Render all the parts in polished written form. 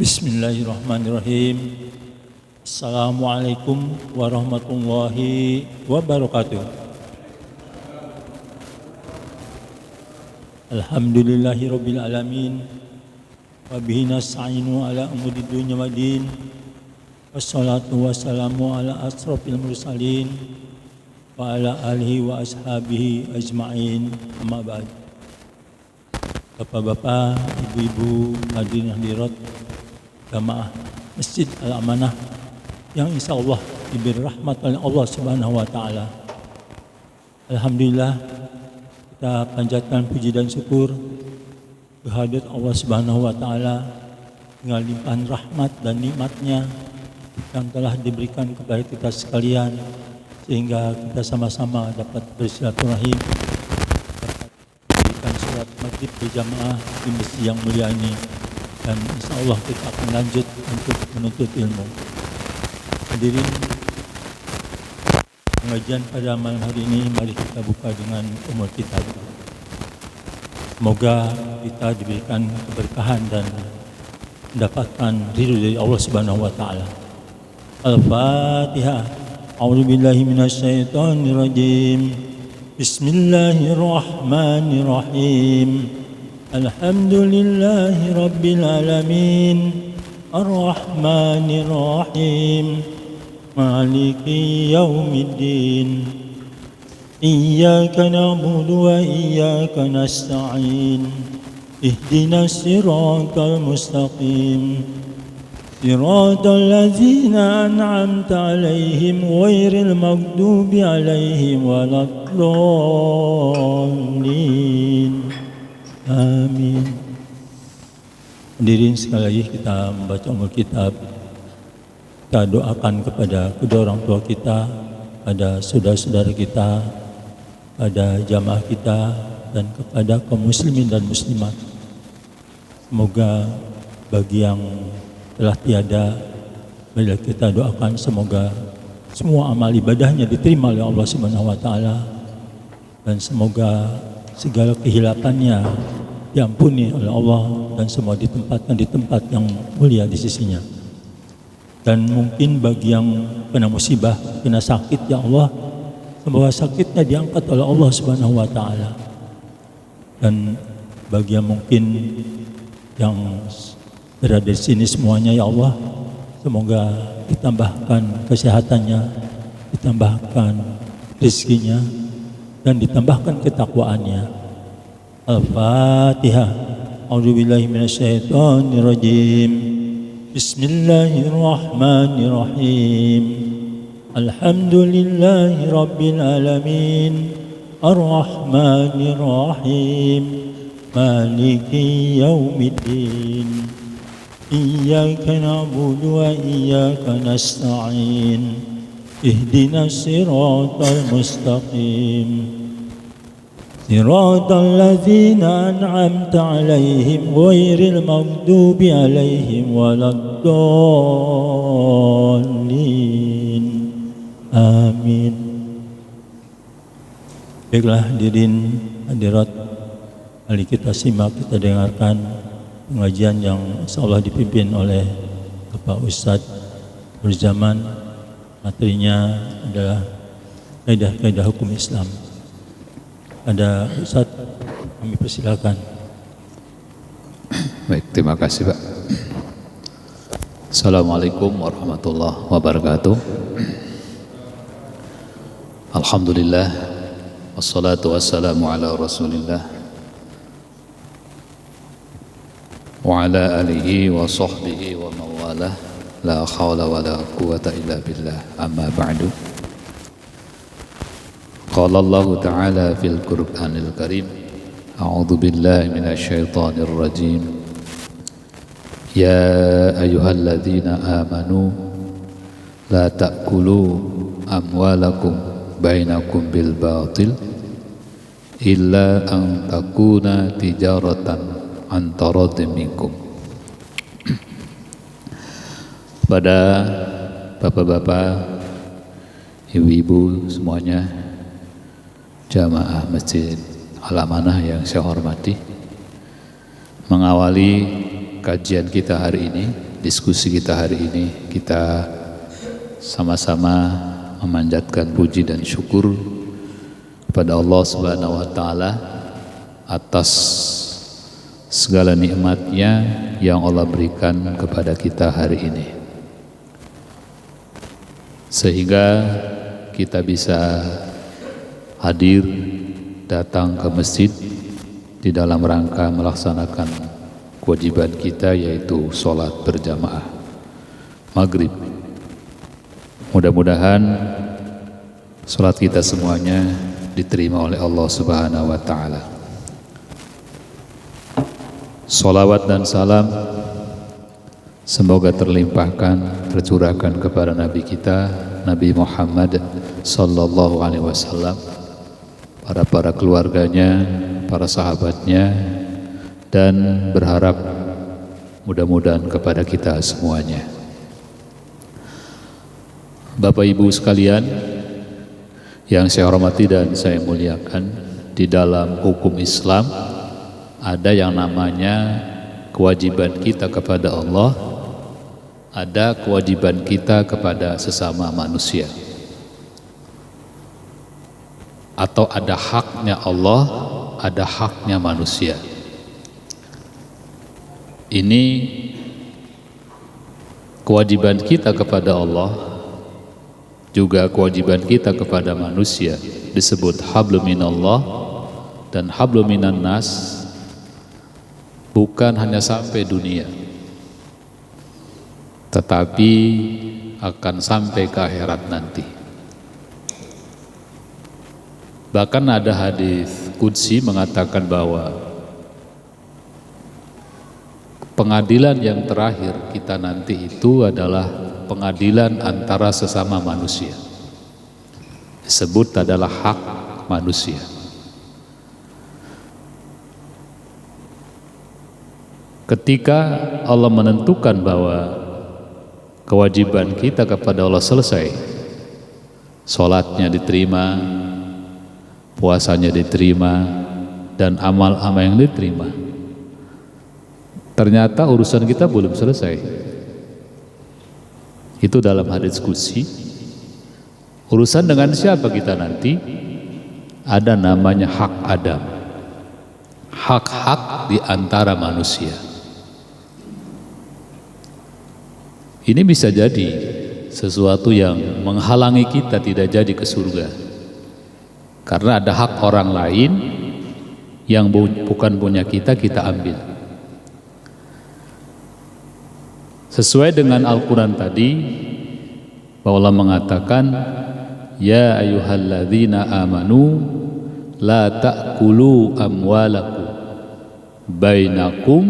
Bismillahirrahmanirrahim. Assalamualaikum warahmatullahi wabarakatuh. Alhamdulillahirabbil alamin. Wa bihi nasta'inu ala umuri dunya waddin. Wassalatu wassalamu ala asrofil mursalin wa ala alihi wa ashabihi ajma'in. Amma ba'd. Bapak-bapak, ibu-ibu, hadirin hadirat jamaah Masjid Al-Amanah yang insya Allah diberi rahmat oleh Allah Subhanahu wa Ta'ala. Alhamdulillah, kita panjatkan puji dan syukur kehadirat Allah Subhanahu wa Ta'ala dengan limpahan rahmat dan nikmatnya yang telah diberikan kepada kita sekalian, sehingga kita sama-sama dapat bersilaturahim, dapat memberikan sholat maghrib berjamaah di masjid yang mulia ini. Dan insya Allah kita akan lanjut untuk menuntut ilmu. Hadirin, pengajian pada malam hari ini mari kita buka dengan umul kitab. Semoga kita diberikan keberkahan dan mendapatkan ridho dari Allah Subhanahu wa Ta'ala. Al-Fatihah. A'udzubillahi minasyaitonirrajim. Bismillahirrahmanirrahim. Alhamdulillahi Rabbil Alamin. Ar-Rahmanir Rahim. Maliki Yaumiddin. Iyyaka na'budu wa iyyaka nasta'in. Ihdinas siratal mustaqim. Siratal ladzina an'amta 'alaihim ghairil maghdubi 'alaihim waladdallin. Amin. Hadirin, sekali lagi kita membaca umul kitab. Kita doakan kepada kedua orang tua kita, pada saudara-saudara kita, pada jamaah kita, dan kepada kaum muslimin dan muslimat. Semoga bagi yang telah tiada, bila kita doakan semoga semua amal ibadahnya diterima oleh Allah Subhanahu wa Ta'ala, dan semoga segala kehilafannya diampuni oleh Allah dan semua ditempatkan di tempat yang mulia di sisinya. Dan mungkin bagi yang kena musibah, kena sakit, ya Allah, semoga sakitnya diangkat oleh Allah Subhanahu wa Ta'ala. Dan bagi yang mungkin yang berada di sini semuanya, ya Allah, semoga ditambahkan kesehatannya, ditambahkan rezekinya, dan ditambahkan ketakwaannya. Al-Fatihah. A'udzubillahi minasyaitonirrajim. Bismillahirrahmanirrahim. Alhamdulillahi Rabbil Alamin. Ar-Rahmanir Rahim. Maliki Yaumiddin. Iyyaka na'budu wa iyyaka nasta'in. Ihdinas siratal mustaqim. Siratal ladzina an'amta 'alaihim ghairil maghdubi 'alaihim waladdallin. Amin. Baiklah hadirin hadirat, mari kita simak, kita dengarkan pengajian yang insyaallah dipimpin oleh Bapak Ustadz Berzaman. Materinya adalah kaidah-kaidah hukum Islam. Ada Ustaz, kami persilakan. Baik, terima kasih Pak. Assalamualaikum warahmatullahi wabarakatuh. Alhamdulillah, wassalatu wassalamu ala rasulillah wa ala alihi wa sahbihi wa mawalah. La hawla wa la quwwata illa billah. Amma ba'du. Qala Allah Ta'ala fil Qur'anil Karim. A'udzu billahi minasy syaithanir rajim. Ya ayyuhalladzina amanu la ta'kulu amwalakum bainakum bil batil illa an takuna tijaratan an taradin minkum. Pada bapak-bapak, ibu-ibu semuanya, jamaah Masjid Al-Amanah yang saya hormati, mengawali kajian kita hari ini diskusi kita hari ini. Kita sama-sama memanjatkan puji dan syukur kepada Allah Subhanahu wa taala atas segala nikmatnya yang Allah berikan kepada kita hari ini, sehingga kita bisa hadir datang ke masjid di dalam rangka melaksanakan kewajiban kita, yaitu sholat berjamaah maghrib. Mudah-mudahan sholat kita semuanya diterima oleh Allah Subhanahu wa taala. Sholawat dan salam semoga terlimpahkan, tercurahkan kepada Nabi kita, Nabi Muhammad sallallahu alaihi wasallam, para keluarganya, para sahabatnya, dan berharap mudah-mudahan kepada kita semuanya. Bapak Ibu sekalian yang saya hormati dan saya muliakan, di dalam hukum Islam ada yang namanya kewajiban kita kepada Allah, ada kewajiban kita kepada sesama manusia, atau ada haknya Allah, ada haknya manusia. Ini kewajiban kita kepada Allah, juga kewajiban kita kepada manusia, disebut hablum minallah dan hablum minan nas, bukan hanya sampai dunia, tetapi akan sampai ke akhirat nanti. Bahkan ada hadis qudsi mengatakan bahwa pengadilan yang terakhir kita nanti itu adalah pengadilan antara sesama manusia. Disebut adalah hak manusia. Ketika Allah menentukan bahwa kewajiban kita kepada Allah selesai, sholatnya diterima, puasanya diterima, dan amal-amal yang diterima, ternyata urusan kita belum selesai. Itu dalam hadis qudsi. Urusan dengan siapa kita nanti? Ada namanya hak Adam, hak-hak di antara manusia. Ini bisa jadi sesuatu yang menghalangi kita tidak jadi ke surga, karena ada hak orang lain yang bukan punya kita, kita ambil. Sesuai dengan Al-Quran tadi, bahwa Allah mengatakan, ya ayyuhalladzina amanu la ta'kulu amwalakum bainakum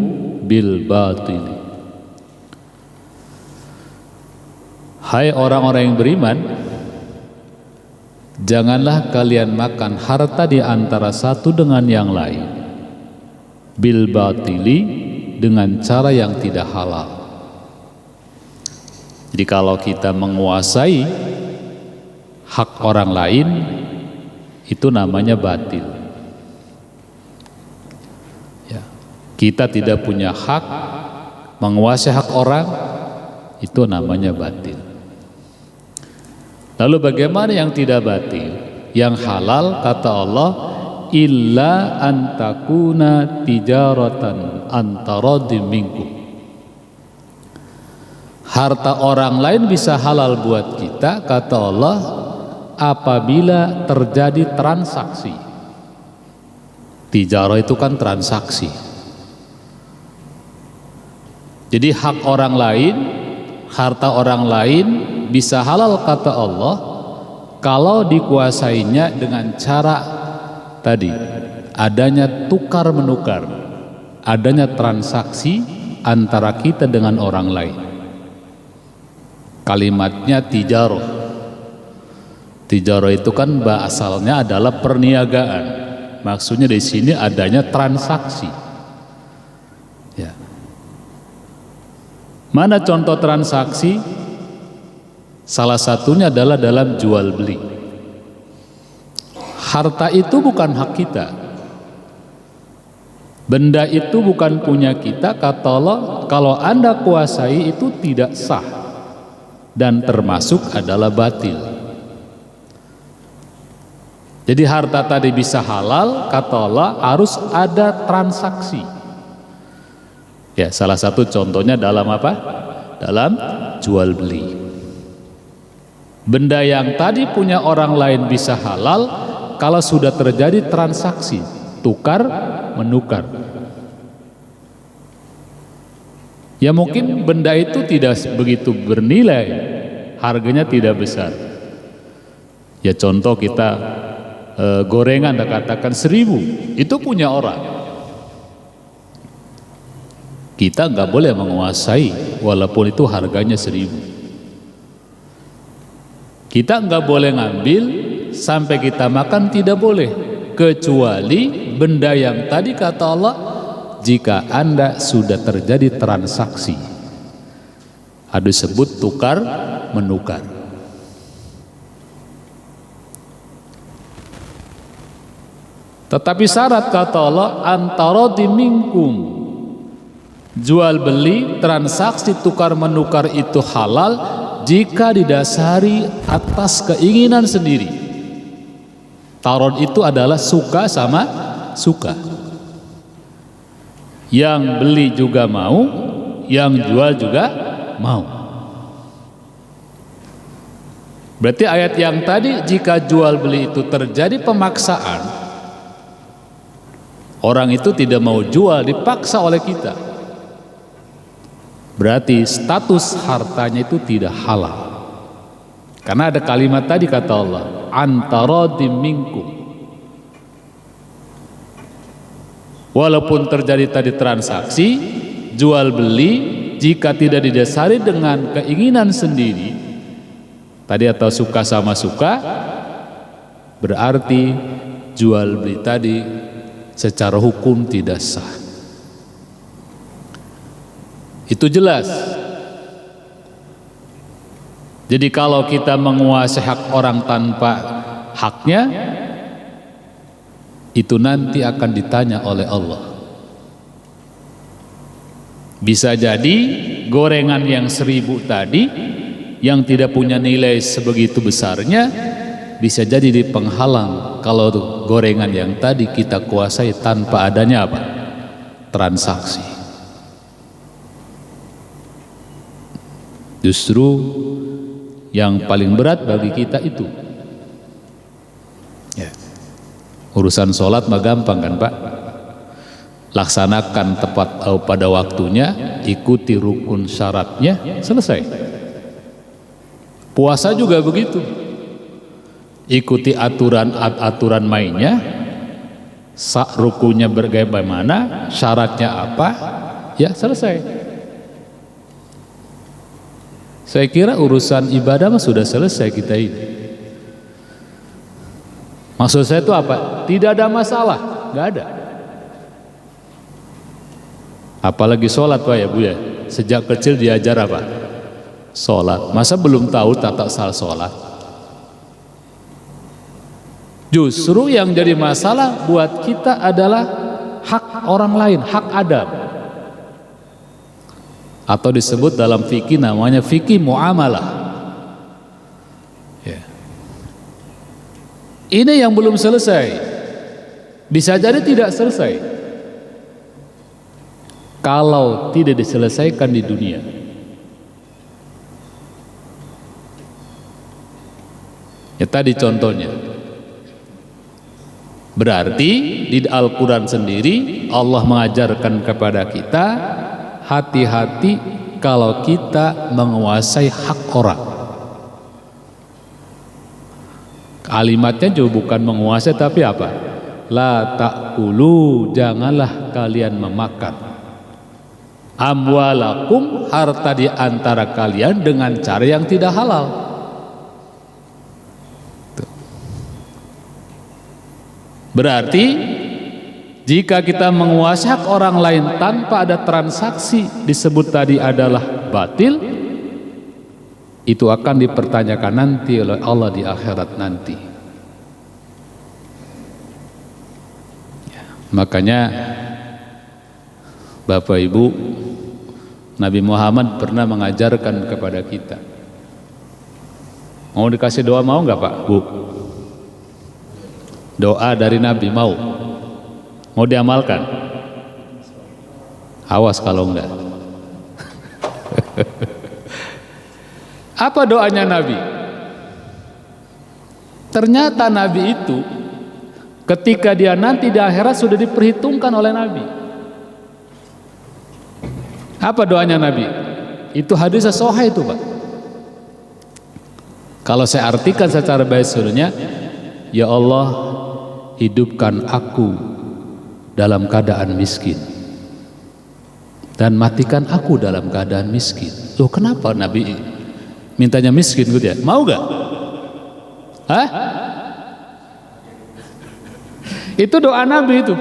bil batil. Hai orang-orang yang beriman, janganlah kalian makan harta di antara satu dengan yang lain bil batili, dengan cara yang tidak halal. Jadi kalau kita menguasai hak orang lain, itu namanya batil. Ya. Kita tidak punya hak menguasai hak orang, itu namanya batil. Lalu bagaimana yang tidak batil? Yang halal, kata Allah, illa antakuna tijaratan antaradim minkum. Harta orang lain bisa halal buat kita, kata Allah, apabila terjadi transaksi. Tijarah itu kan transaksi. Jadi hak orang lain, harta orang lain bisa halal, kata Allah, kalau dikuasainya dengan cara tadi, adanya tukar menukar, adanya transaksi antara kita dengan orang lain. Kalimatnya tijarah. Tijarah itu kan asalnya adalah perniagaan. Maksudnya di sini adanya transaksi. Ya. Mana contoh transaksi? Salah satunya adalah dalam jual beli. Harta itu bukan hak kita. Benda itu bukan punya kita, kata Allah, kalau Anda kuasai itu tidak sah dan termasuk adalah batil. Jadi harta tadi bisa halal, kata Allah, harus ada transaksi. Ya, salah satu contohnya dalam apa? Dalam jual beli. Benda yang tadi punya orang lain bisa halal kalau sudah terjadi transaksi, tukar menukar. Ya mungkin benda itu tidak begitu bernilai, harganya tidak besar. Ya contoh kita gorengan, kita katakan 1.000, itu punya orang. Kita nggak boleh menguasai walaupun itu harganya 1.000. Kita nggak boleh ngambil sampai kita makan, tidak boleh, kecuali benda yang tadi kata Allah, jika Anda sudah terjadi transaksi, ada disebut tukar menukar. Tetapi syarat kata Allah, antara minkum, jual beli, transaksi tukar menukar itu halal jika didasari atas keinginan sendiri. Tarod itu adalah suka sama suka. Yang beli juga mau, yang jual juga mau. Berarti ayat yang tadi, jika jual beli itu terjadi pemaksaan, orang itu tidak mau jual, dipaksa oleh kita, berarti status hartanya itu tidak halal. Karena ada kalimat tadi kata Allah, antaradim minkum. Walaupun terjadi tadi transaksi jual beli, jika tidak didasari dengan keinginan sendiri tadi atau suka sama suka, berarti jual beli tadi secara hukum tidak sah. Itu jelas. Jadi kalau kita menguasai hak orang tanpa haknya, itu nanti akan ditanya oleh Allah. Bisa jadi gorengan yang 1.000 tadi, yang tidak punya nilai sebegitu besarnya, bisa jadi di penghalang kalau gorengan yang tadi kita kuasai tanpa adanya apa? Transaksi. Justru yang paling berat bagi kita itu. Ya. Urusan sholat mah gampang kan Pak? Laksanakan tepat pada waktunya, ikuti rukun syaratnya, selesai. Puasa juga begitu. Ikuti aturan mainnya, rukunya bagaimana, syaratnya apa, ya selesai. Saya kira urusan ibadah mah sudah selesai kita ini. Maksud saya itu apa? Tidak ada masalah, nggak ada. Apalagi sholat Pak ya Bu ya. Sejak kecil diajar apa? Sholat. Masa belum tahu tata cara sholat? Justru yang jadi masalah buat kita adalah hak orang lain, hak Adam. Atau disebut dalam fikih namanya fikih muamalah. Ini yang belum selesai. Bisa jadi tidak selesai kalau tidak diselesaikan di dunia. Ya tadi contohnya. Berarti di Al-Quran sendiri Allah mengajarkan kepada kita, hati-hati kalau kita menguasai hak orang. Kalimatnya juga bukan menguasai tapi apa? La ta'kulu, janganlah kalian memakan amwalakum, harta di antara kalian dengan cara yang tidak halal. Berarti jika kita menguasai hak orang lain tanpa ada transaksi disebut tadi adalah batil, itu akan dipertanyakan nanti oleh Allah di akhirat nanti. Makanya Bapak Ibu, Nabi Muhammad pernah mengajarkan kepada kita. Mau dikasih doa, mau nggak Pak, Bu? Doa dari Nabi, mau? Mau diamalkan? Awas kalau enggak. Apa doanya Nabi? Ternyata Nabi itu ketika dia nanti di akhirat sudah diperhitungkan oleh Nabi. Apa doanya Nabi? Itu hadis sahih itu Pak. Kalau saya artikan secara bahasanya, ya Allah, hidupkan aku dalam keadaan miskin dan matikan aku dalam keadaan miskin. Loh, kenapa Nabi mintanya miskin gitu ya? Mau gak? Hah? Itu doa Nabi itu.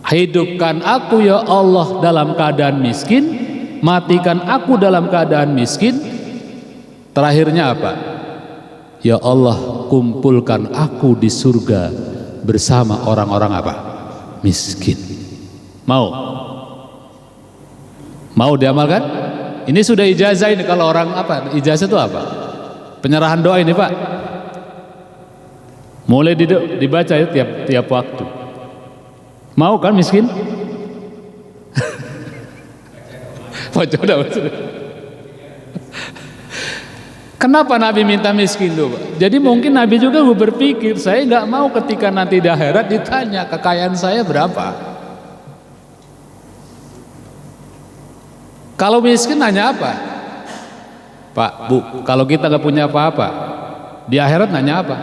Hidupkan aku ya Allah dalam keadaan miskin, matikan aku dalam keadaan miskin. Terakhirnya apa? Ya Allah, kumpulkan aku di surga bersama orang-orang apa? Miskin. Mau? Mau diamalkan? Ini sudah ijazah ini. Kalau orang apa? Ijazah itu apa? Penyerahan doa ini Pak. Mulai dibaca ya tiap waktu. Mau kan miskin? Kenapa Nabi minta miskin tuh Pak? Jadi mungkin Nabi juga berpikir, saya nggak mau ketika nanti di akhirat ditanya kekayaan saya berapa. Kalau miskin nanya apa? Pak, Bu, kalau kita nggak punya apa-apa, di akhirat nanya apa?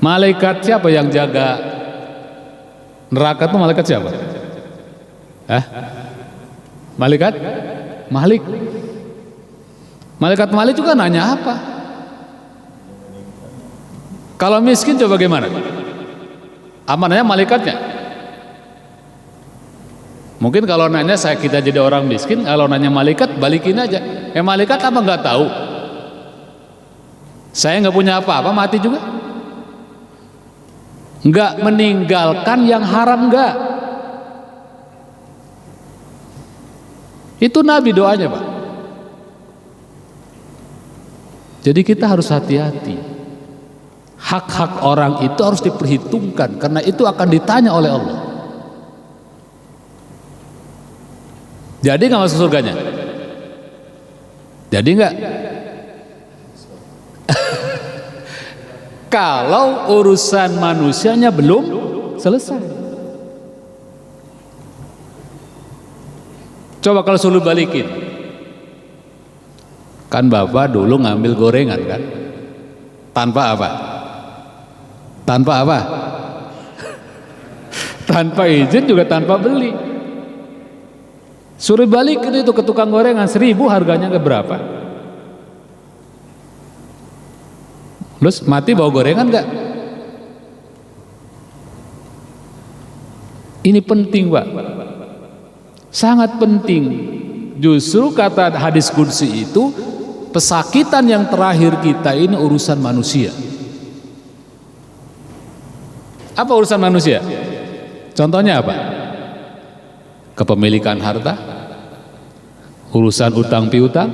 Malaikat siapa yang jaga neraka itu? Malaikat siapa? Malaikat Malik. Malaikat Malik juga nanya apa? Kalau miskin coba bagaimana? Amanahnya malaikatnya. Mungkin kalau nanya kita jadi orang miskin, kalau nanya malaikat balikin aja. Malaikat apa nggak tahu? Saya nggak punya apa-apa, mati juga. Nggak meninggalkan yang haram, nggak. Itu Nabi doanya Pak. Jadi kita harus hati-hati. Hak-hak orang itu harus diperhitungkan, karena itu akan ditanya oleh Allah. Jadi nggak masuk surganya? Jadi nggak? Kalau urusan manusianya belum selesai. Coba kalau suruh balikin. Kan Bapak dulu ngambil gorengan kan? Tanpa apa? Tanpa apa? Tanpa izin juga tanpa beli. Suruh balikin itu ke tukang gorengan 1.000, harganya ke berapa? Terus mati bawa gorengan enggak? Ini penting Pak, sangat penting. Justru kata hadis qudsi itu, pesakitan yang terakhir kita ini urusan manusia. Apa urusan manusia? Contohnya apa? Kepemilikan harta, urusan utang piutang,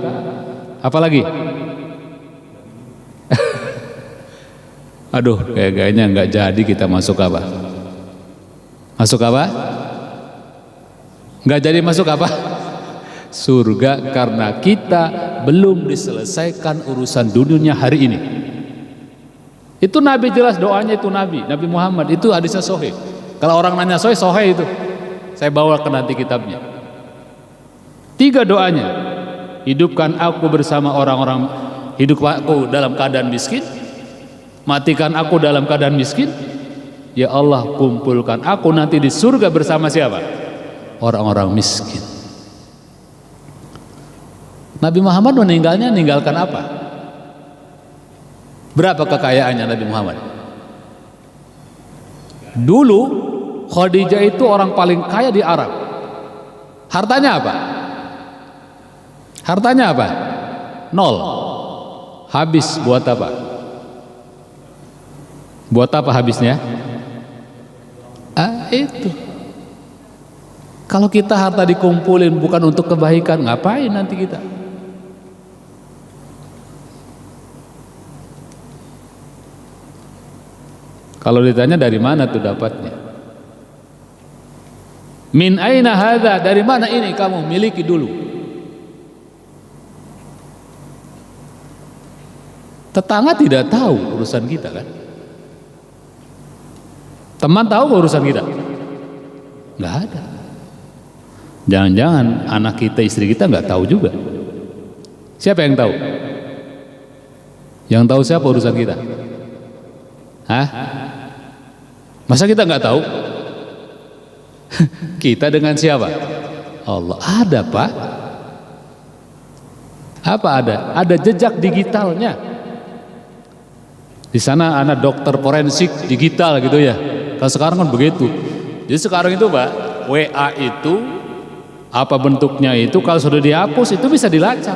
apalagi? Aduh, kayaknya nggak jadi kita masuk apa? Masuk apa? Nggak jadi masuk apa? Surga, karena kita belum diselesaikan urusan dunia hari ini. Itu Nabi jelas doanya, itu Nabi Muhammad, itu hadisnya sahih. Kalau orang nanya sahih itu. Saya bawakan nanti kitabnya. 3 doanya. Hidupkan aku bersama orang-orang, hidup aku dalam keadaan miskin, matikan aku dalam keadaan miskin. Ya Allah, kumpulkan aku nanti di surga bersama siapa? Orang-orang miskin. Nabi Muhammad meninggalkan apa? Berapa kekayaannya Nabi Muhammad? Dulu Khadijah itu orang paling kaya di Arab. Hartanya apa? Hartanya apa? 0. Habis buat apa? Buat apa habisnya? Itu. Kalau kita harta dikumpulin bukan untuk kebaikan, ngapain nanti kita? Kalau ditanya dari mana tuh dapatnya? Min aina hadza? Dari mana ini kamu miliki dulu? Tetangga tidak tahu urusan kita kan? Teman tahu urusan kita? Nggak ada. Jangan-jangan anak kita, istri kita nggak tahu juga. Siapa yang tahu? Yang tahu siapa urusan kita? Hah? Masa kita nggak tahu? Kita dengan siapa? Allah. Ada Pak. Apa ada? Ada jejak digitalnya. Di sana anak dokter forensik digital gitu ya. Kalau sekarang kan begitu. Jadi sekarang itu Pak, WA itu apa bentuknya itu kalau sudah dihapus itu bisa dilacak.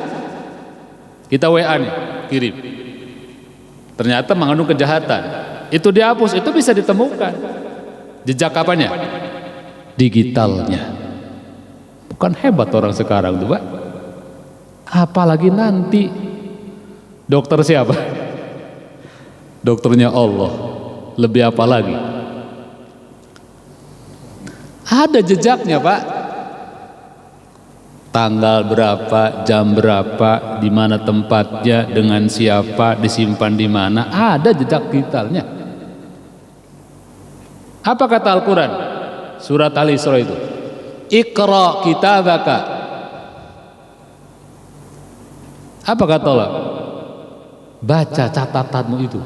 Kita WA nih, kirim. Ternyata mengandung kejahatan. Itu dihapus, itu bisa ditemukan. Jejak apanya? Digitalnya. Bukan hebat orang sekarang tuh Pak? Apalagi nanti dokter siapa? Dokternya Allah. Lebih apa lagi? Ada jejaknya Pak. Tanggal berapa, jam berapa, di mana tempatnya, dengan siapa, disimpan di mana, ada jejak digitalnya. Apa kata Al-Quran? Surat Al-Isra itu. Iqra kitabaka. Apa kata Allah? Baca catatanmu itu.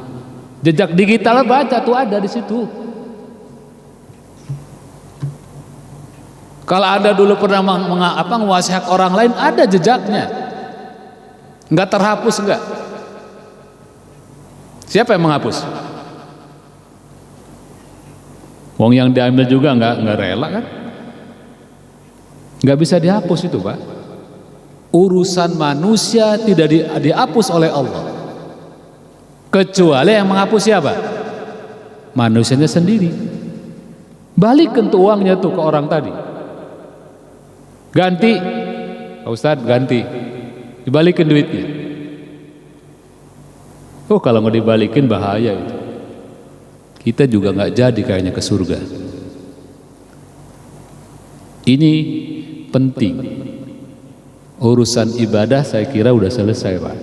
Jejak digital baca tuh ada di situ. Kalau Anda dulu pernah menguasai hak orang lain, ada jejaknya. Enggak terhapus enggak? Siapa yang menghapus? Wong yang diambil juga enggak rela kan? Enggak bisa dihapus itu Pak. Urusan manusia tidak dihapus oleh Allah. Kecuali yang menghapus siapa? Manusianya sendiri. Balikin tuh uangnya tuh ke orang tadi. Ganti, Pak Ustadz ganti, dibalikin duitnya. Oh kalau nggak dibalikin bahaya itu. Kita juga nggak jadi kayaknya ke surga. Ini penting. Urusan ibadah saya kira udah selesai Pak.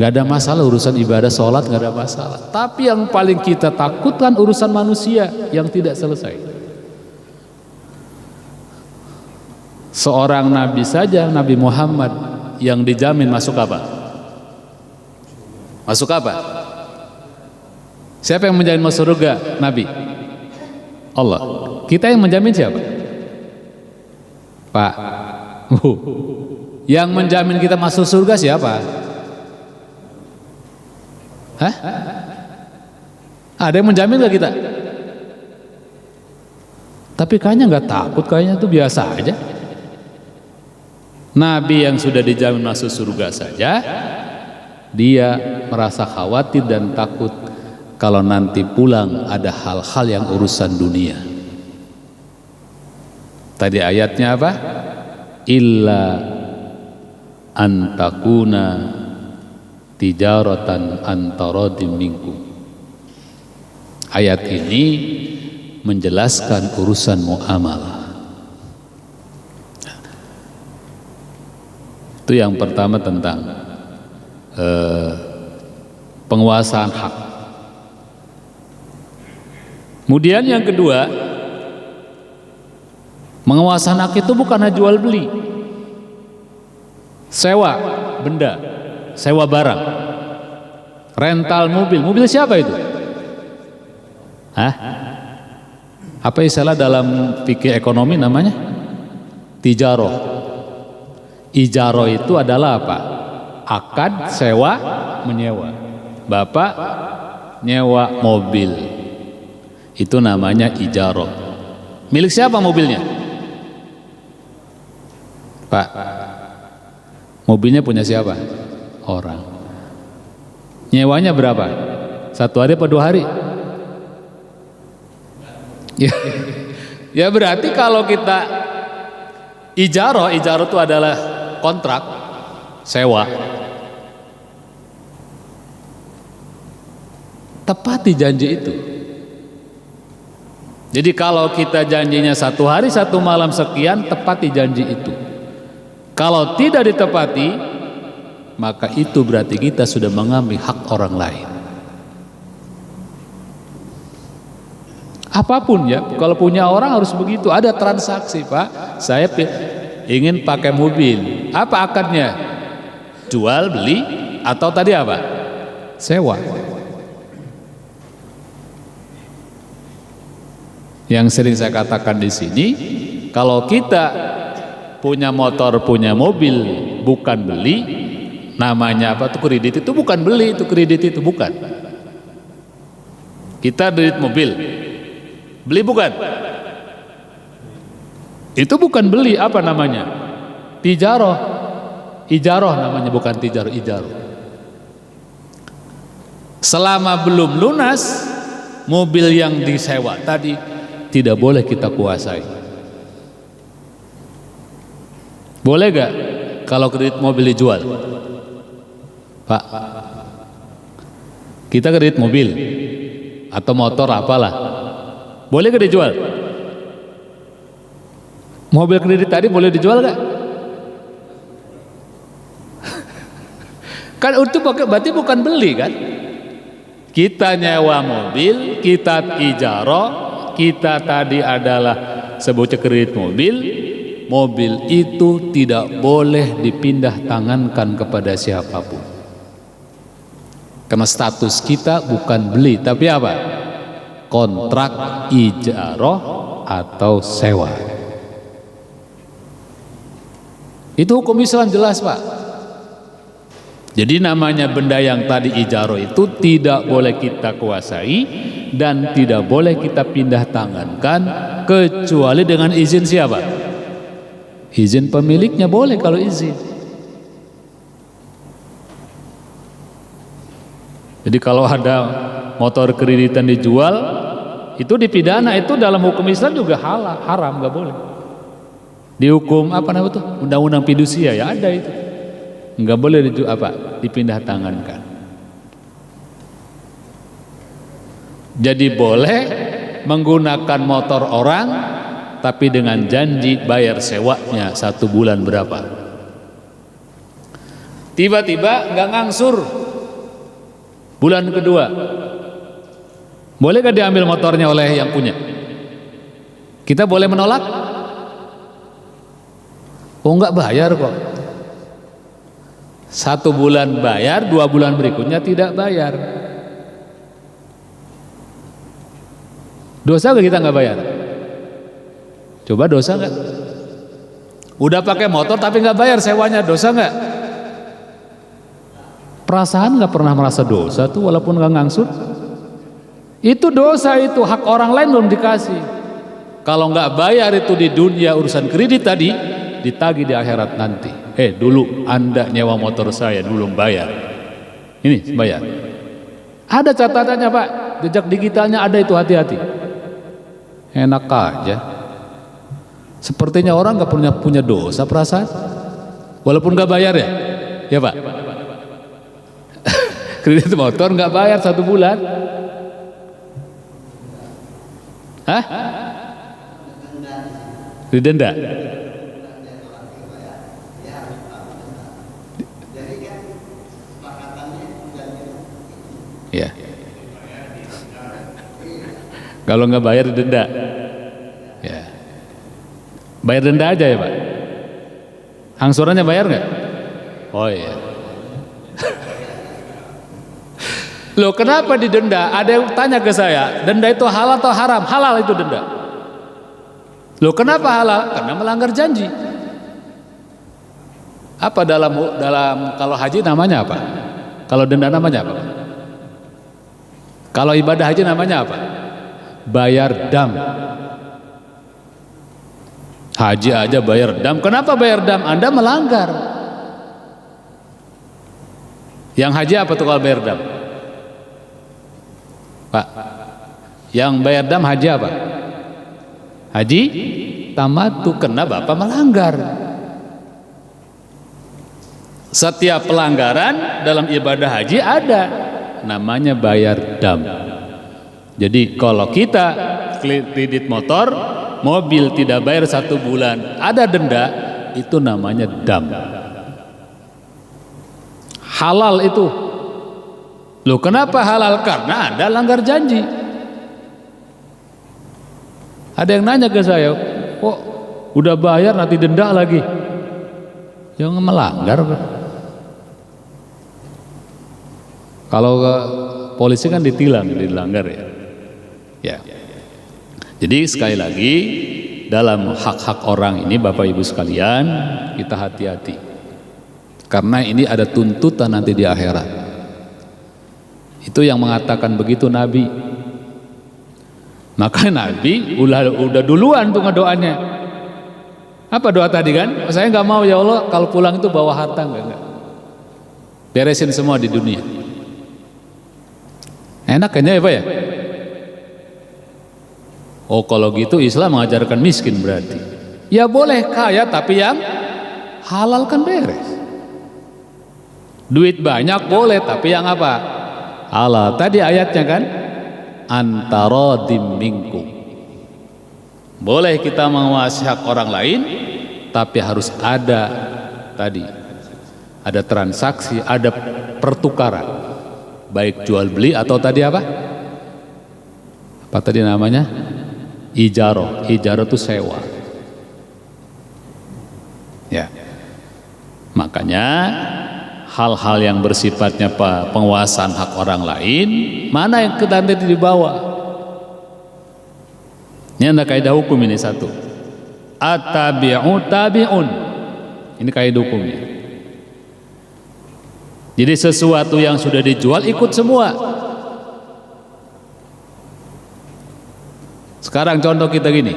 Nggak ada masalah urusan ibadah sholat nggak ada masalah. Tapi yang paling kita takutkan urusan manusia yang tidak selesai. Seorang nabi saja, Nabi Muhammad yang dijamin masuk apa? Masuk apa? Siapa yang menjamin masuk surga? Nabi. Allah. Kita yang menjamin siapa? Pak. Yang menjamin kita masuk surga siapa? Hah? Ada yang menjamin gak kita? Tapi kayaknya nggak takut, kayaknya itu biasa aja. Nabi yang sudah dijamin masuk surga saja, dia merasa khawatir dan takut kalau nanti pulang ada hal-hal yang urusan dunia. Tadi ayatnya apa? Illa antakuna tijaratan antaradim minkum. Ayat ini menjelaskan urusan muamalah. Itu yang pertama tentang penguasaan hak. Kemudian yang kedua, penguasaan hak itu bukan hanya jual beli, sewa benda, sewa barang, rental mobil. Mobil siapa itu? Hah? Apa istilah dalam fikih ekonomi namanya? Tijaroh. Ijaro itu adalah apa? Akad, sewa, menyewa. Bapak nyewa mobil, itu namanya ijaro. Milik siapa mobilnya? Pak, mobilnya punya siapa? Orang. Nyewanya berapa? 1 hari apa 2 hari? Ya, ya berarti kalau kita ijarah itu adalah kontrak sewa. Tepati janji itu. Jadi kalau kita janjinya 1 hari 1 malam sekian, tepati janji itu. Kalau tidak ditepati, maka itu berarti kita sudah mengambil hak orang lain. Apapun ya, kalau punya orang harus begitu. Ada transaksi, Pak. Saya ingin pakai mobil. Apa akadnya? Jual, beli, atau tadi apa? Sewa. Yang sering saya katakan di sini, kalau kita punya motor, punya mobil, bukan beli, namanya apa tuh kredit, itu bukan beli, itu kredit itu bukan. Kita kredit mobil, beli bukan? Itu bukan beli, apa namanya? Tijaroh, ijaroh namanya, bukan tijaroh, ijaroh. Selama belum lunas mobil yang disewa tadi, tidak boleh kita kuasai. Boleh gak kalau kredit mobil dijual? Pak, kita kredit mobil atau motor apalah, boleh gak dijual? Mobil kredit tadi boleh dijual gak? Kan itu berarti bukan beli kan? Kita nyewa mobil, kita ijarah, kita tadi adalah sebutnya kredit mobil. Mobil itu tidak boleh dipindah tangankan kepada siapapun. Karena status kita bukan beli, tapi apa? Kontrak ijarah atau sewa. Itu hukum Islam jelas, Pak. Jadi namanya benda yang tadi ijarah itu tidak boleh kita kuasai dan tidak boleh kita pindah tangankan kecuali dengan izin siapa? Izin pemiliknya boleh kalau izin. Jadi kalau ada motor kreditan dijual, itu dipidana, itu dalam hukum Islam juga haram, nggak boleh. Dihukum apa namanya tuh? Undang-undang fidusia ya ada itu. Nggak boleh dipindah tangankan. Jadi boleh menggunakan motor orang, tapi dengan janji bayar sewanya 1 bulan berapa. Tiba-tiba nggak ngangsur, bulan kedua, boleh gak diambil motornya oleh yang punya? Kita boleh menolak? Oh nggak bayar kok. 1 bulan bayar, 2 bulan berikutnya tidak bayar. Dosa gak kita nggak bayar? Coba dosa nggak? Udah pakai motor tapi nggak bayar sewanya, dosa nggak? Perasaan nggak pernah merasa dosa tuh walaupun nggak ngangsur? Itu dosa, itu hak orang lain belum dikasih. Kalau nggak bayar itu di dunia urusan kredit tadi, ditagih di akhirat nanti. Dulu Anda nyewa motor saya dulu bayar, ini bayar. Ada catatannya Pak, jejak digitalnya ada itu, hati-hati. Enak aja. Sepertinya orang nggak punya dosa perasaan, walaupun nggak bayar ya Pak. Kredit motor nggak bayar 1 bulan, hah? Didenda. Ya. Kalau nggak bayar denda. Ya. Bayar denda aja ya Pak. Angsurannya bayar nggak? Oh iya. Loh kenapa didenda? Ada yang tanya ke saya, denda itu halal atau haram? Halal itu denda. Loh kenapa halal? Karena melanggar janji. Apa dalam kalau haji namanya apa? Kalau denda namanya apa? Kalau ibadah haji namanya apa? Bayar dam. Haji aja bayar dam. Kenapa bayar dam? Anda melanggar. Yang haji apa tuh kalau bayar dam? Pak, yang bayar dam haji apa? Haji tamattu, karena Bapak melanggar. Setiap pelanggaran dalam ibadah haji ada namanya bayar dam. Jadi kalau kita kredit motor, mobil tidak bayar 1 bulan, ada denda, itu namanya dam. Halal itu. Loh, kenapa halal? Karena Anda langgar janji. Ada yang nanya ke saya, kok udah bayar nanti denda lagi? Jangan melanggar. Kalau ke polisi kan ditilang, dilanggar ya. Ya. Jadi sekali lagi, dalam hak-hak orang ini Bapak Ibu sekalian, kita hati-hati. Karena ini ada tuntutan nanti di akhirat. Itu yang mengatakan begitu Nabi. Maka Nabi udah duluan tuh ngedoanya. Apa doa tadi kan? Saya nggak mau ya Allah kalau pulang itu bawa harta, enggak. Beresin semua di dunia. Enak kayaknya ya Pak ya? Oh kalau gitu Islam mengajarkan miskin berarti. Ya boleh kaya tapi yang halal kan beres. Duit banyak boleh tapi yang apa? Halal. Tadi ayatnya kan? Antaradim minkum. Boleh kita menguasai hak orang lain, tapi harus ada tadi, ada transaksi, ada pertukaran, baik jual beli atau tadi apa? Apa tadi namanya? Ijaroh. Ijaroh itu sewa. Ya. Makanya hal-hal yang bersifatnya penguasaan hak orang lain, mana yang ke nanti dibawa? Ini ada kaidah hukum ini satu. At-tabi'u tabi'un. Ini kaidah hukumnya. Jadi sesuatu yang sudah dijual ikut semua. Sekarang contoh kita gini.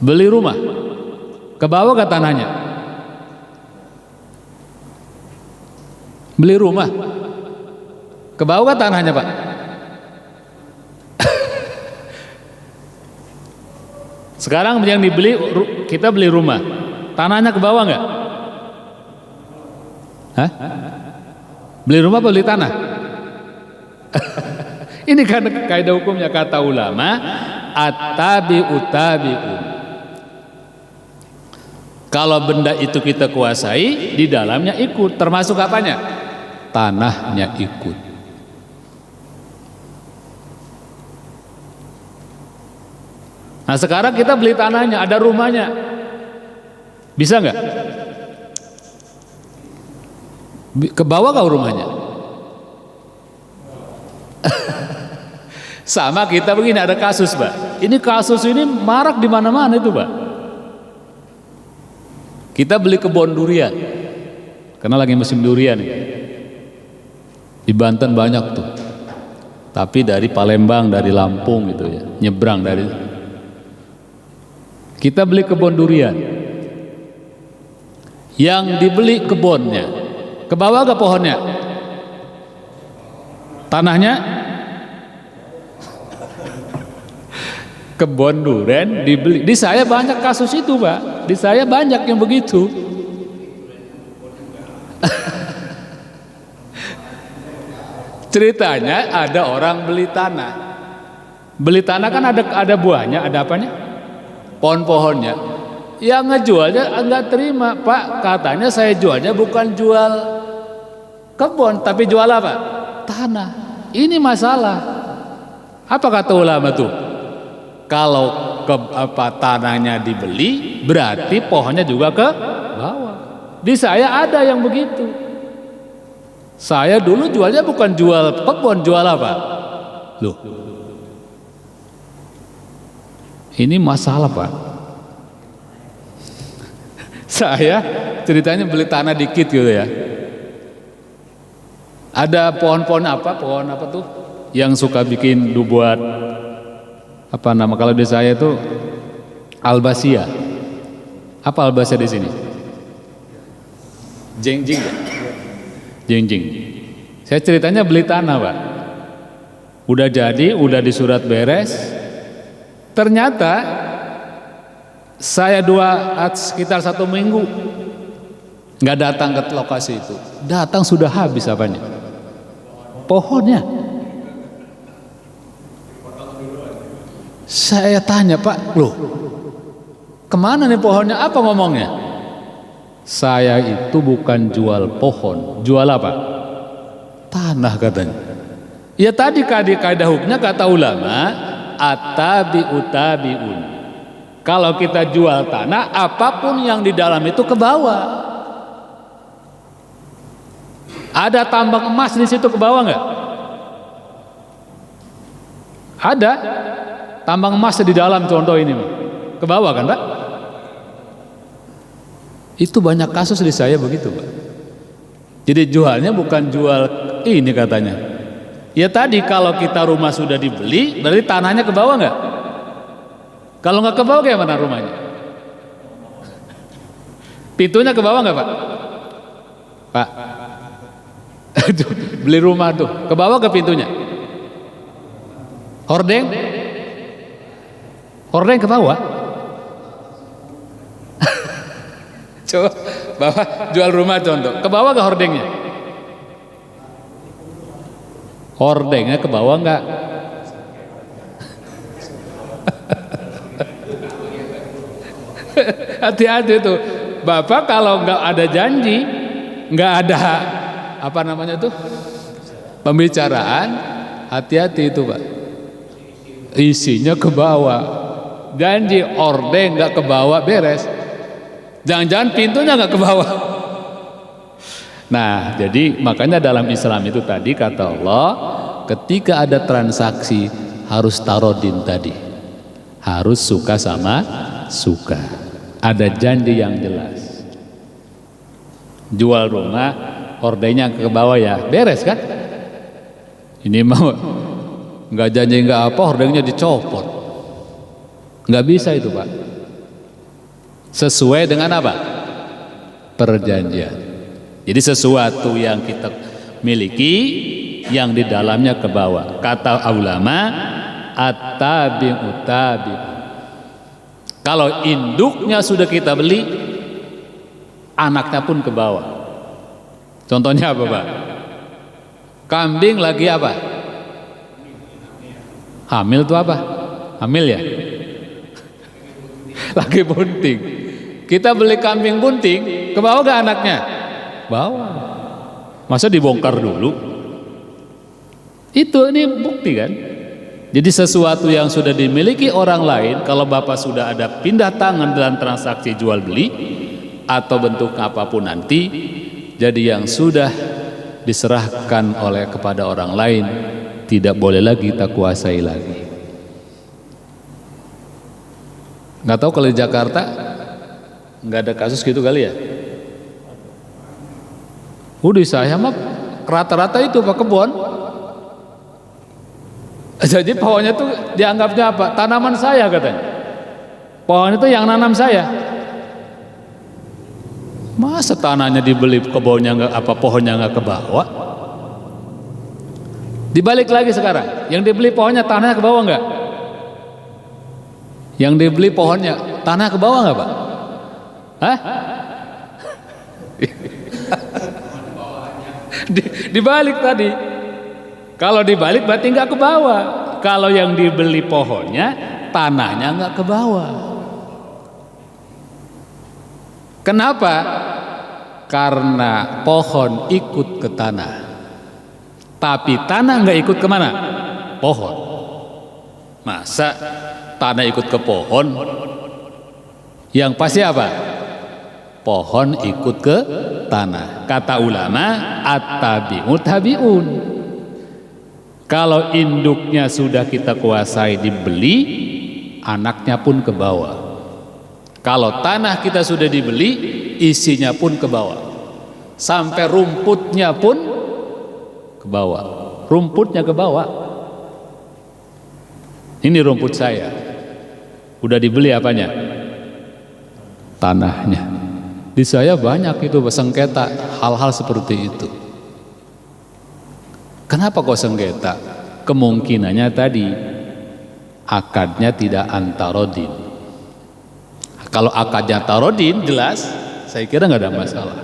Beli rumah. Ke bawah ke tanahnya. Beli rumah. Ke bawah ke tanahnya, Pak. Sekarang yang dibeli, kita beli rumah, tanahnya ke bawah nggak? Hah? Beli rumah apa beli tanah? Ini kan kaidah hukumnya, kata ulama, at-tabi'u tabi'un. Kalau benda itu kita kuasai, di dalamnya ikut, termasuk apanya? Tanahnya ikut. Nah sekarang kita beli tanahnya, ada rumahnya, bisa nggak? Ke bawah kau rumahnya? Sama kita begini, ada kasus Pak. Ini kasus ini marak di mana-mana itu Pak. Kita beli kebun durian, karena lagi musim durian ya. Di Banten banyak tuh. Tapi dari Palembang, dari Lampung gitu ya, nyebrang dari. Kita beli kebun durian. Yang dibeli kebunnya, ke bawah ke pohonnya? Tanahnya? Kebun durian dibeli. Di saya banyak kasus itu Pak. Di saya banyak yang begitu. Ceritanya ada orang beli tanah. Beli tanah kan ada buahnya, ada apanya? Pohon-pohonnya. Yang ngejualnya enggak terima, Pak. Katanya saya jualnya bukan jual kebun, tapi jual apa? Tanah. Ini masalah. Apa kata ulama tuh? Kalau tanahnya dibeli, berarti pohonnya juga ke bawah. Di saya ada yang begitu. Saya dulu jualnya bukan jual kebun, jual apa? Loh. Ini masalah Pak. Saya ceritanya beli tanah dikit gitu ya. Ada pohon-pohon apa? Pohon apa tuh? Yang suka bikin buat apa nama kalau di saya itu albasia. Apa albasia di sini? Jengjing ya? Jengjing. Saya ceritanya beli tanah Pak. Udah jadi, udah disurat beres. Ternyata saya sekitar 1 minggu nggak datang ke lokasi itu. Datang sudah habis apanya? Pohonnya. Saya tanya, Pak, loh, kemana nih pohonnya? Apa ngomongnya? Saya itu bukan jual pohon, jual apa? Tanah katanya. Ya tadi kaidah hukumnya kata ulama, at-tabi'u tabi'un. Kalau kita jual tanah, apapun yang di dalam itu ke bawah. Ada tambang emas di situ, ke bawah nggak? Ada tambang emas di dalam, contoh ini, ke bawah kan, Pak? Itu banyak kasus di saya begitu, Pak. Jadi jualnya bukan jual ini katanya. Ya tadi kalau kita rumah sudah dibeli, berarti tanahnya ke bawah nggak? Kalau nggak ke bawah gimana rumahnya? Pintunya ke bawah nggak, Pak? Pak, beli rumah tuh, ke bawah ke pintunya? Hordeng? Hordeng ke bawah? Coba Bapak jual rumah contoh, ke bawah ke hordengnya? Hordengnya ke bawah enggak? Hati-hati tuh Bapak, kalau enggak ada janji, enggak ada apa namanya tuh pembicaraan, hati-hati itu Pak, isinya ke bawah. Janji hordeng enggak ke bawah, beres. Jangan-jangan pintunya nggak ke bawah. Nah, jadi makanya dalam Islam itu tadi kata Allah, ketika ada transaksi harus tarodin tadi, harus suka sama suka, ada janji yang jelas. Jual rumah, hordengnya ke bawah ya, beres kan? Ini mau nggak janji nggak apa, hordengnya dicopot, nggak bisa itu Pak. Sesuai dengan apa? Perjanjian. Jadi sesuatu yang kita miliki yang di dalamnya ke bawah. Kata ulama, at-tabi'u tabi'u. Kalau induknya sudah kita beli, anaknya pun ke bawah. Contohnya apa, Pak? Kambing lagi apa? Hamil itu apa? Hamil ya? Lagi bunting. Kita beli kambing bunting, ke bawah gak anaknya? Bawah. Masa dibongkar dulu? Itu ini bukti kan? Jadi sesuatu yang sudah dimiliki orang lain, kalau Bapak sudah ada pindah tangan dalam transaksi jual beli atau bentuk apapun nanti, jadi yang sudah diserahkan oleh kepada orang lain tidak boleh lagi kita kuasai lagi. Nggak tahu kalau di Jakarta nggak ada kasus gitu kali ya. Udah saya mah rata-rata itu Pak kebun. Jadi pohonnya tuh dianggapnya apa? Tanaman saya katanya. Pohon itu yang nanam saya. Masa tanahnya dibeli, kebunnya nggak apa, pohonnya nggak ke bawah? Dibalik lagi sekarang, yang dibeli pohonnya tanahnya ke bawah nggak? Yang dibeli pohonnya tanah ke bawah nggak Pak? Hah? Dibalik tadi. Kalau dibalik berarti nggak ke bawah. Kalau yang dibeli pohonnya tanahnya nggak ke bawah. Kenapa? Karena pohon ikut ke tanah, tapi tanah nggak ikut kemana? Pohon. Masa tanah ikut ke pohon? Yang pasti apa? Pohon ikut ke tanah. Kata ulama, at-tabi'u tabi'un. Kalau induknya sudah kita kuasai dibeli, anaknya pun ke bawah. Kalau tanah kita sudah dibeli, isinya pun ke bawah. Sampai rumputnya pun ke bawah. Rumputnya ke bawah. Ini rumput saya. Udah dibeli apanya? Tanahnya. Di saya banyak itu sengketa hal-hal seperti itu. Kenapa kok sengketa? kemungkinannya tadi akadnya tidak antarodin. Kalau akadnya tarodin jelas, saya kira nggak ada masalah.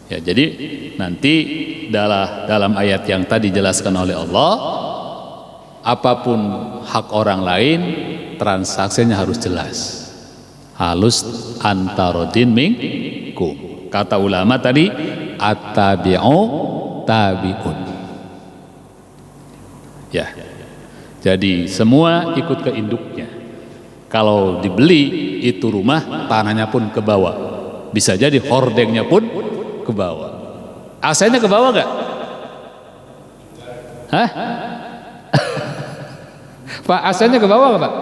Ya, jadi nanti dalam ayat yang tadi dijelaskan oleh Allah, apapun hak orang lain, transaksinya harus jelas, halus antarodin minkum. Kata ulama tadi, at-tabi'u tabi'un. Ya, jadi semua ikut ke induknya. Kalau dibeli itu rumah, tanahnya pun ke bawah. Bisa jadi hordengnya pun ke bawah. AC-nya ke bawah nggak? Hah? Pak, AC-nya ke bawah nggak, Pak?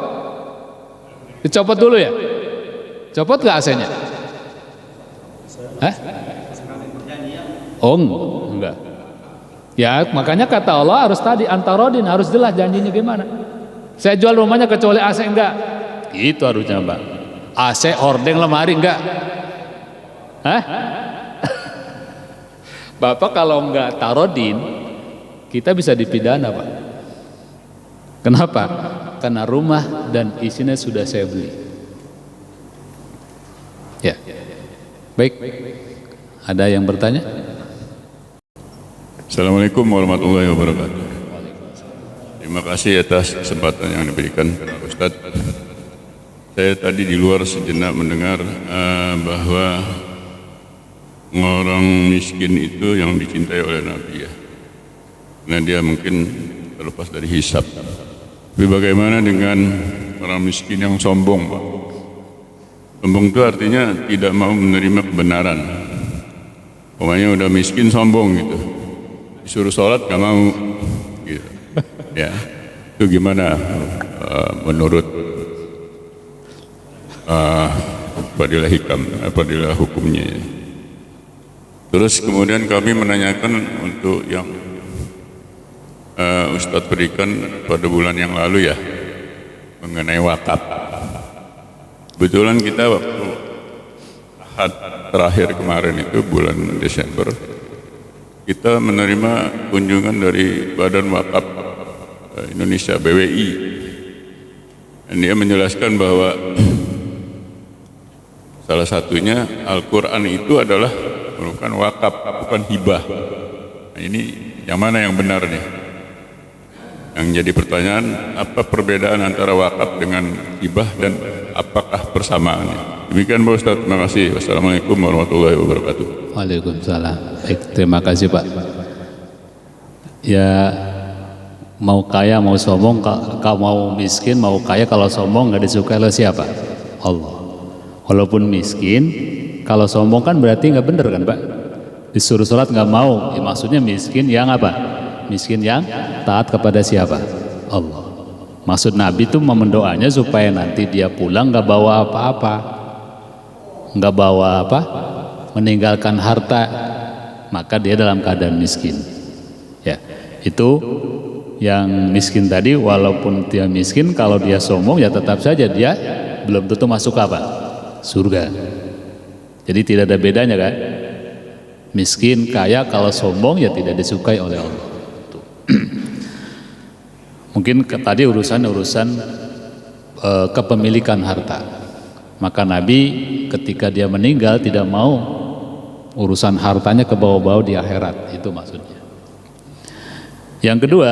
Dicopot dulu ya? Copot nggak AC-nya? Hah? Oh, enggak. Ya, makanya kata Allah harus tadi antarodin, harus jelas janjinya gimana. Saya jual rumahnya kecuali AC enggak. Itu harusnya, Mbak. AC hordeng lemari enggak? Hah? Bapak kalau enggak tarodin, kita bisa dipidana, Pak. Kenapa? Karena rumah dan isinya sudah saya beli. Ya. Baik. Ada yang bertanya? Assalamualaikum warahmatullahi wabarakatuh. Terima kasih atas kesempatan yang diberikan Ustaz. Saya tadi di luar sejenak mendengar bahwa orang miskin itu yang dicintai oleh Nabi ya. Karena dia mungkin terlepas dari hisab. Tapi bagaimana dengan orang miskin yang sombong, Pak? Sombong itu artinya tidak mau menerima kebenaran. Pokoknya udah miskin sombong gitu. Disuruh sholat gak mau gitu. Ya, itu gimana menurut fadilah hukumnya ya. Terus kemudian kami menanyakan untuk yang Ustadz berikan pada bulan yang lalu ya, mengenai wakaf. Kebetulan kita waktu Ahad terakhir kemarin itu bulan Desember, kita menerima kunjungan dari Badan Wakaf Indonesia BWI, dan dia menjelaskan bahwa salah satunya Al-Quran itu adalah merupakan wakaf, bukan hibah. Nah, ini yang mana yang benar nih? Yang jadi pertanyaan, apa perbedaan antara wakaf dengan hibah dan apakah persamaannya? Demikian Pak Ustaz, terima kasih. Wassalamualaikum warahmatullahi wabarakatuh. Waalaikumsalam. Baik, terima kasih Pak. Ya, mau kaya mau sombong, kalau mau miskin mau kaya, kalau sombong nggak disukai oleh siapa? Allah. Walaupun miskin, kalau sombong kan berarti nggak bener kan Pak? Disuruh sholat nggak mau, ya, maksudnya miskin yang apa? Miskin yang taat kepada siapa? Allah. Maksud Nabi itu mendoanya supaya nanti dia pulang nggak bawa apa-apa, nggak bawa apa, meninggalkan harta, maka dia dalam keadaan miskin. Ya, itu yang miskin tadi, walaupun dia miskin, kalau dia sombong ya tetap saja dia belum tentu masuk apa? Surga. Jadi tidak ada bedanya kan? Miskin, kaya, kalau sombong ya tidak disukai oleh Allah. Mungkin tadi urusan kepemilikan harta. Maka Nabi ketika dia meninggal tidak mau urusan hartanya ke bawah-bawah di akhirat, itu maksudnya. Yang kedua,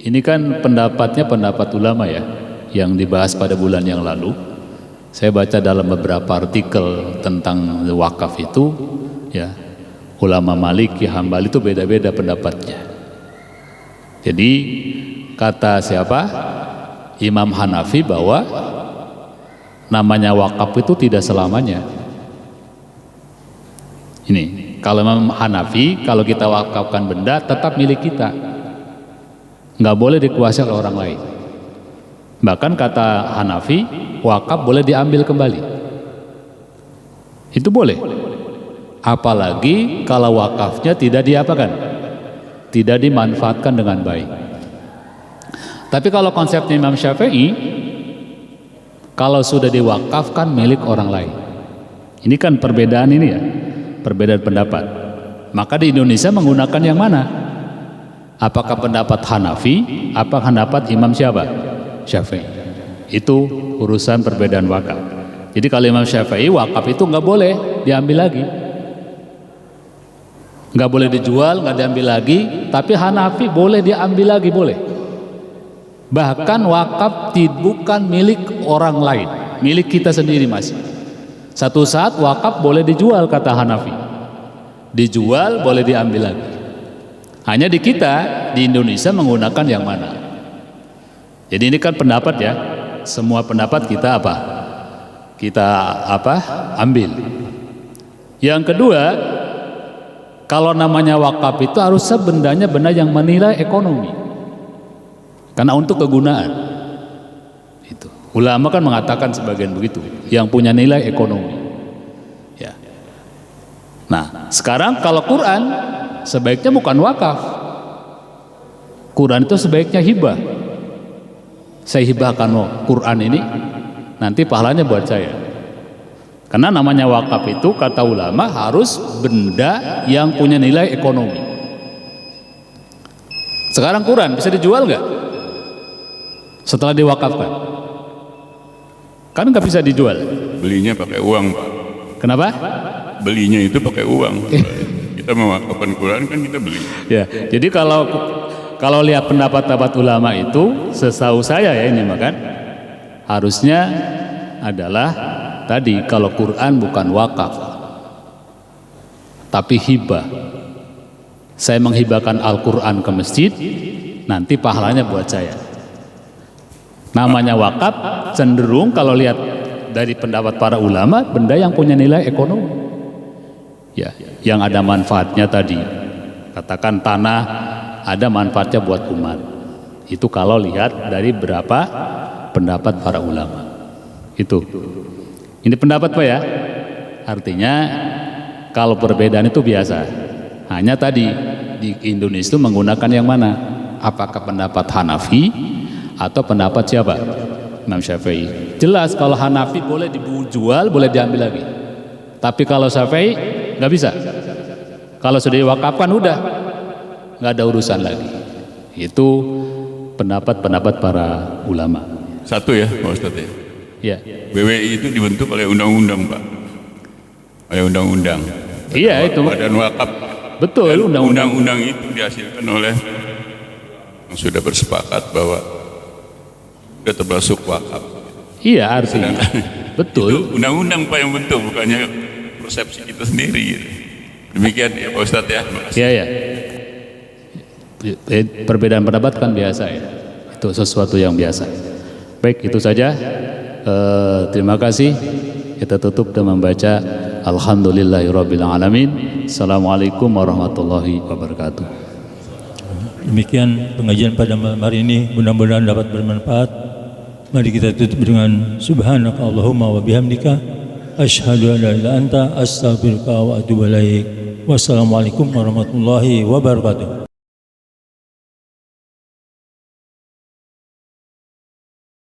ini kan pendapatnya pendapat ulama ya, yang dibahas pada bulan yang lalu. Saya baca dalam beberapa artikel tentang wakaf itu, ya, ulama Maliki, Hambali itu beda-beda pendapatnya. Jadi kata siapa? Imam Hanafi bahwa namanya wakaf itu tidak selamanya. Ini, kalau Imam Hanafi, kalau kita wakafkan benda tetap milik kita, nggak boleh dikuasai oleh orang lain. Bahkan kata Hanafi, wakaf boleh diambil kembali. Itu boleh. Apalagi kalau wakafnya tidak diapakan? Tidak dimanfaatkan dengan baik. Tapi kalau konsepnya Imam Syafi'i, kalau sudah diwakafkan milik orang lain. Ini kan perbedaan ini ya, perbedaan pendapat. Maka di Indonesia menggunakan yang mana? Apakah pendapat Hanafi, apa pendapat Imam siapa? Syafi'i. Itu urusan perbedaan wakaf. Jadi kalau Imam Syafi'i, wakaf itu nggak boleh diambil lagi, nggak boleh dijual, nggak diambil lagi. Tapi Hanafi boleh diambil lagi, boleh. Bahkan wakaf bukan milik orang lain, milik kita sendiri masih. Satu saat wakaf boleh dijual kata Hanafi, dijual boleh diambil lagi. Hanya di kita di Indonesia menggunakan yang mana. Jadi ini kan pendapat ya, semua pendapat kita apa? Kita ambil. Yang kedua, kalau namanya wakaf itu harus sebenarnya benda yang menilai ekonomi, karena untuk kegunaan. Itu ulama kan mengatakan sebagian begitu, yang punya nilai ekonomi. Ya. Nah, sekarang kalau Quran sebaiknya bukan wakaf. Quran itu sebaiknya hibah. Saya hibahkan Quran ini, nanti pahalanya buat saya. Karena namanya wakaf itu kata ulama harus benda yang punya nilai ekonomi. Sekarang Quran bisa dijual nggak? Setelah diwakafkan? Kan nggak bisa dijual. Belinya pakai uang, Pak. Kenapa? Belinya itu pakai uang. Kita mewakafkan Quran kan kita beli. Ya, jadi kalau lihat pendapat-pendapat ulama itu, setahu saya ya ini makan, harusnya adalah tadi kalau Quran bukan wakaf, tapi hibah. Saya menghibahkan Al-Quran ke masjid, nanti pahalanya buat saya. Namanya wakaf cenderung kalau lihat dari pendapat para ulama, benda yang punya nilai ekonomi. Ya, yang ada manfaatnya tadi. Katakan tanah ada manfaatnya buat umat. Itu kalau lihat dari berapa pendapat para ulama. Itu. Ini pendapat Pak ya. Artinya kalau perbedaan itu biasa. Hanya tadi di Indonesia itu menggunakan yang mana? Apakah pendapat Hanafi atau pendapat siapa? Imam Syafi'i. Jelas kalau Hanafi boleh dijual, boleh diambil lagi. Tapi kalau Syafi'i nggak bisa. Kalau sudah diwakafkan udah nggak ada urusan lagi. Itu pendapat-pendapat para ulama. Satu ya Pak Ustadz ya. Ya. BWI itu dibentuk oleh undang-undang Pak. Oleh undang-undang. Iya itu. Badan wakaf. Betul, undang-undang itu dihasilkan oleh yang sudah bersepakat bahwa sudah termasuk wakaf. Iya artinya. Betul. Itu undang-undang Pak yang bentuk, bukannya persepsi kita sendiri. Demikian ya Pak Ustadz ya. Iya ya. Perbedaan pendapat kan biasa ya. Itu sesuatu yang biasa. Baik, itu saja. Terima kasih. Kita tutup dengan membaca Alhamdulillahirabbil alamin. Assalamualaikum warahmatullahi wabarakatuh. Demikian pengajian pada malam hari ini, mudah-mudahan dapat bermanfaat. Mari kita tutup dengan subhanaka Allahumma wa bihamdika asyhadu an la ilaha illa anta astaghfiruka wa atubu ilaik. Wassalamualaikum warahmatullahi wabarakatuh.